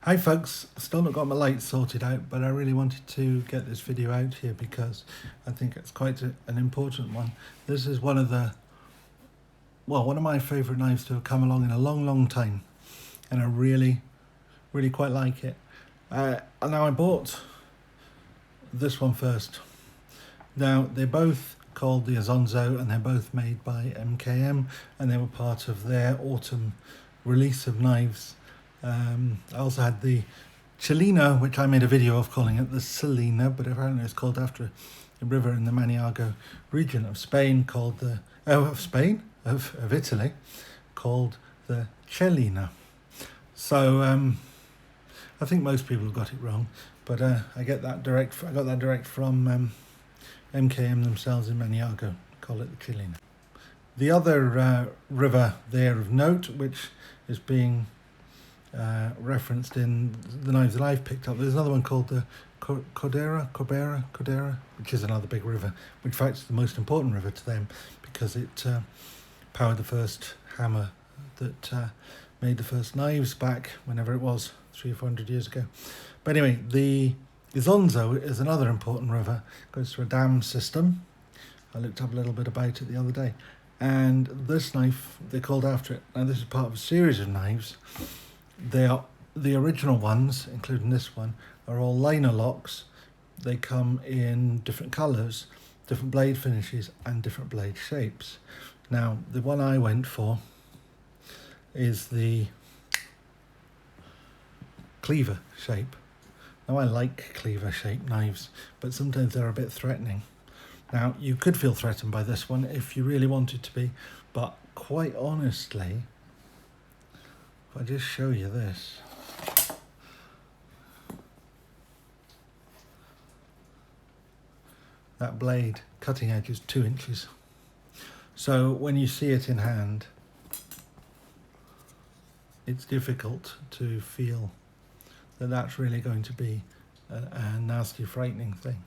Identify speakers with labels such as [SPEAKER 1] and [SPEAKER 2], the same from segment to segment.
[SPEAKER 1] Hi folks, still not got my lights sorted out, but I really wanted to get this video out here because I think it's quite an important one. This is one of my favourite knives to have come along in a long time, and I really quite like it. Now I bought this one first. Now they're both called the Isonzo and they're both made by MKM, and they were part of their autumn release of knives. I also had the Chilena, which I made a video of calling it the Selena, but apparently it's called after a river in the Maniago region of Spain called the of Italy, called the Chilena. So I think most people have got it wrong, but I got that direct from MKM themselves in Maniago, call it the Chilena. The other river there of note, which is being referenced in the knives that I've picked up, there's another one called the Cordera, which is another big river, which in fact is the most important river to them because it powered the first hammer that made the first knives back whenever it was, 300 or 400 years ago. But anyway, the Isonzo is another important river, goes through a dam system. I looked up a little bit about it the other day, and this knife, they're called after it. Now this is part of a series of knives. They are the original ones, including this one, are all liner locks. They come in different colours, different blade finishes and different blade shapes. Now the one I went for is the cleaver shape. Now I like cleaver shaped knives, but sometimes they're a bit threatening. Now you could feel threatened by this one if you really wanted to be, but quite honestly, if I just show you this, that blade cutting edge is 2 inches. So when you see it in hand, it's difficult to feel that that's really going to be a nasty, frightening thing.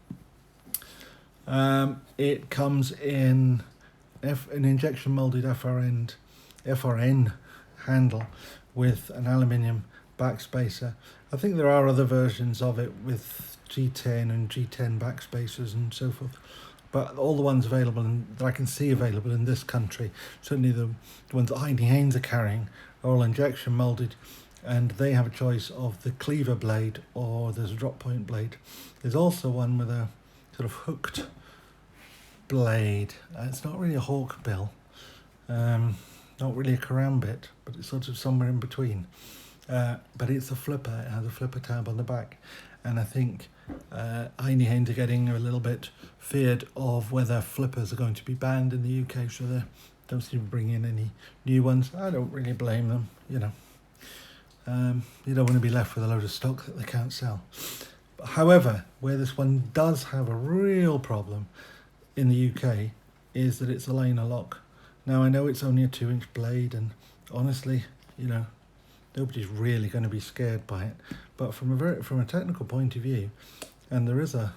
[SPEAKER 1] It comes in an injection molded FRN handle with an aluminium backspacer. I think there are other versions of it with G10 and G10 backspacers and so forth, but all the ones available that I can see available in this country, certainly the ones that Heinnie Haynes are carrying, are all injection molded, and they have a choice of the cleaver blade or there's a drop point blade. There's also one with a sort of hooked blade. It's not really a hawk bill, not really a karambit, but it's sort of somewhere in between. But it's a flipper. It has a flipper tab on the back, and I think Heinnie Haynes are getting a little bit feared of whether flippers are going to be banned in the UK, so they don't seem to bring in any new ones. I don't really blame them, you know. You don't want to be left with a load of stock that they can't sell. However, where this one does have a real problem in the UK is that it's a liner lock. Now I know it's only a 2-inch blade, and honestly, you know, nobody's really going to be scared by it. But from a technical point of view, and there is a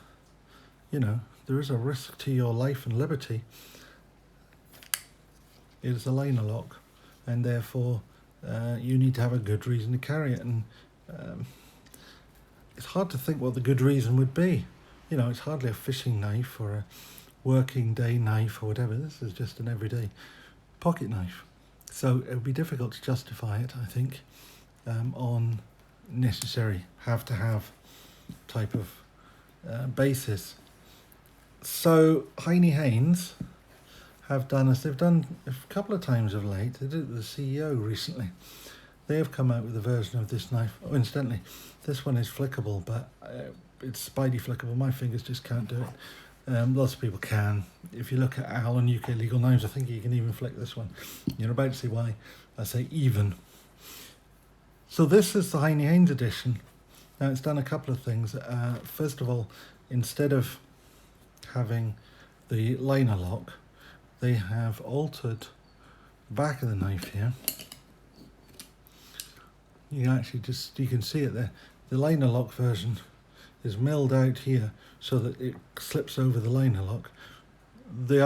[SPEAKER 1] risk to your life and liberty. It is a liner lock, and therefore you need to have a good reason to carry it. And it's hard to think what the good reason would be. You know, it's hardly a fishing knife or a working day knife or whatever. This is just an everyday pocket knife. So it would be difficult to justify it, I think, on necessary have-to-have type of basis. So Heinnie Haynes have done, as they've done a couple of times of late, they did it with the CEO recently. They have come out with a version of this knife. Oh, incidentally, this one is flickable, but it's Spidey flickable. My fingers just can't do it. Lots of people can. If you look at Al on UK Legal Knives, I think you can even flick this one. You're about to see why I say even. So this is the Heinnie Haynes edition. Now it's done a couple of things. First of all, instead of having the liner lock, they have altered the back of the knife here. You can see it there. The liner lock version is milled out here so that it slips over the liner lock. The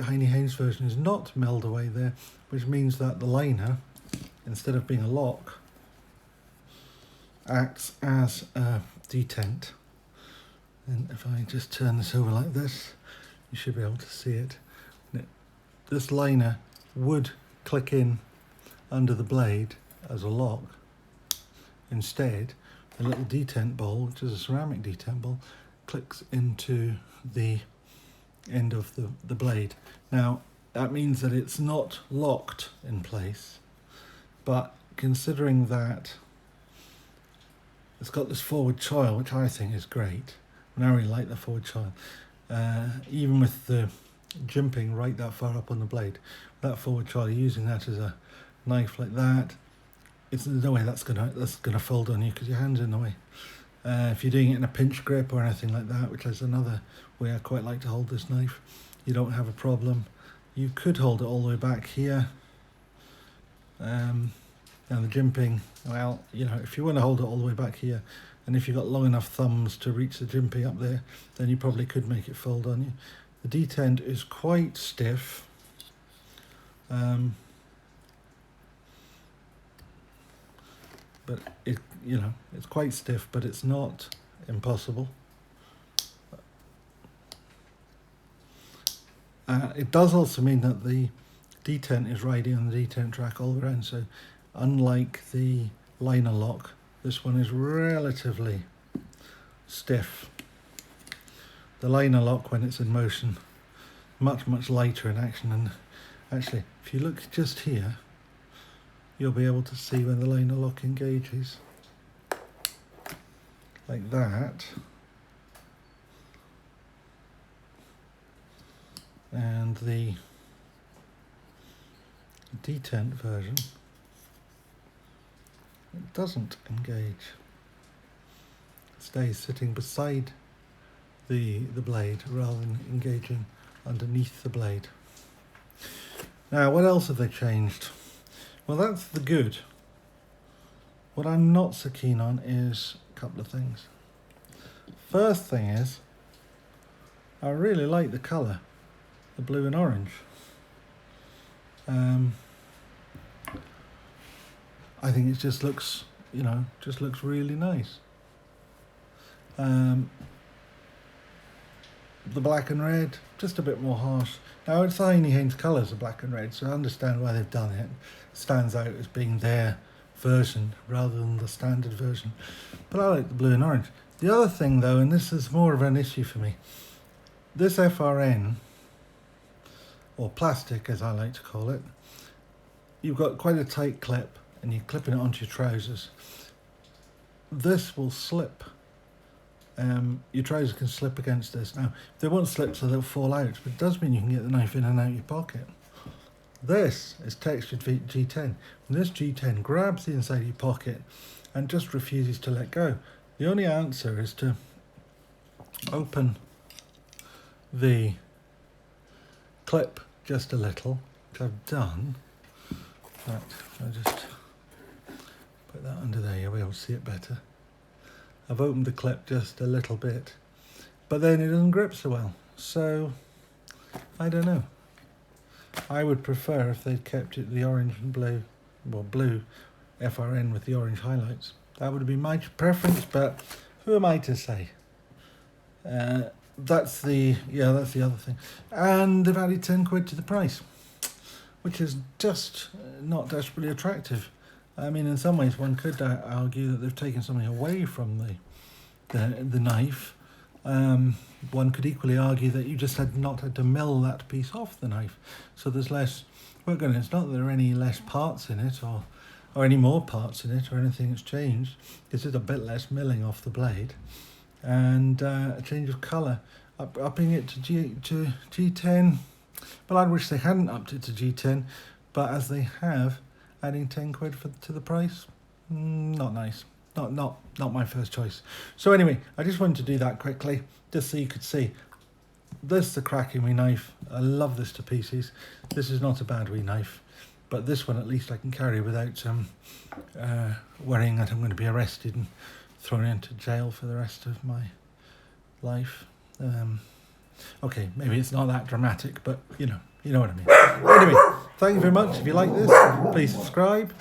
[SPEAKER 1] Heinnie Haynes version is not milled away there, which means that the liner, instead of being a lock, acts as a detent. And if I just turn this over like this, you should be able to see it. This liner would click in under the blade as a lock. Instead, the little detent bowl, which is a ceramic detent bowl, clicks into the end of the blade. Now, that means that it's not locked in place, but considering that it's got this forward choil, which I think is great, and I really like the forward choil, even with the jimping right that far up on the blade, that forward choil, using that as a knife like that, there's no way that's gonna fold on you because your hand's in the way. If you're doing it in a pinch grip or anything like that, which is another way I quite like to hold this knife, you don't have a problem. You could hold it all the way back here. Now the jimping, well, you know, if you want to hold it all the way back here, and if you've got long enough thumbs to reach the jimping up there, then you probably could make it fold on you. The detent is quite stiff. But it, you know, it's quite stiff, but it's not impossible. It does also mean that the detent is riding on the detent track all around. So unlike the liner lock, this one is relatively stiff. The liner lock, when it's in motion, much lighter in action. And actually, if you look just here, you'll be able to see when the liner lock engages like that, and the detent version, it doesn't engage. It stays sitting beside the blade rather than engaging underneath the blade. Now, what else have they changed? Well, that's the good. What I'm not so keen on is a couple of things. First thing is, I really like the colour, the blue and orange. I think it just looks, you know, just looks really nice. The black and red, just a bit more harsh. Now, it's Heinnie Haynes colours, the black and red, so I understand why they've done it. It stands out as being their version rather than the standard version. But I like the blue and orange. The other thing, though, and this is more of an issue for me, this FRN, or plastic as I like to call it, you've got quite a tight clip and you're clipping it onto your trousers. This will slip. Your trousers can slip against this. Now, they won't slip so they'll fall out, but it does mean you can get the knife in and out of your pocket. This is textured G10. And this G10 grabs the inside of your pocket and just refuses to let go. The only answer is to open the clip just a little, which I've done. In fact, I'll just put that under there, you'll be able to see it better. I've opened the clip just a little bit, but then it doesn't grip so well. So, I don't know. I would prefer if they'd kept it the orange and blue, well, blue FRN with the orange highlights. That would be my preference, but who am I to say? That's the other thing. And they've added 10 quid to the price, which is just not desperately attractive. I mean, in some ways, one could argue that they've taken something away from the knife. One could equally argue that you just not had to mill that piece off the knife, so there's less work on it. It's not that there are any less parts in it, or any more parts in it, or anything that's changed. It's just a bit less milling off the blade, and a change of colour, upping it to G10. Well, I wish they hadn't upped it to G10, but as they have, adding 10 quid to the price, not nice. Not my first choice. So anyway, I just wanted to do that quickly, just so you could see. This is a cracking wee knife. I love this to pieces. This is not a bad wee knife, but this one at least I can carry without worrying that I'm going to be arrested and thrown into jail for the rest of my life. Okay, maybe it's not that dramatic, but you know what I mean. Anyway, thank you very much. If you like this, please subscribe.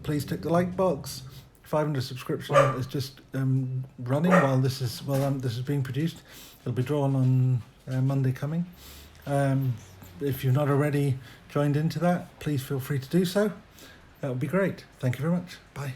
[SPEAKER 1] Please tick the like box. 500 subscription is just running while this is being produced. It'll be drawn on Monday coming. If you've not already joined into that, please feel free to do so. That would be great. Thank you very much. Bye.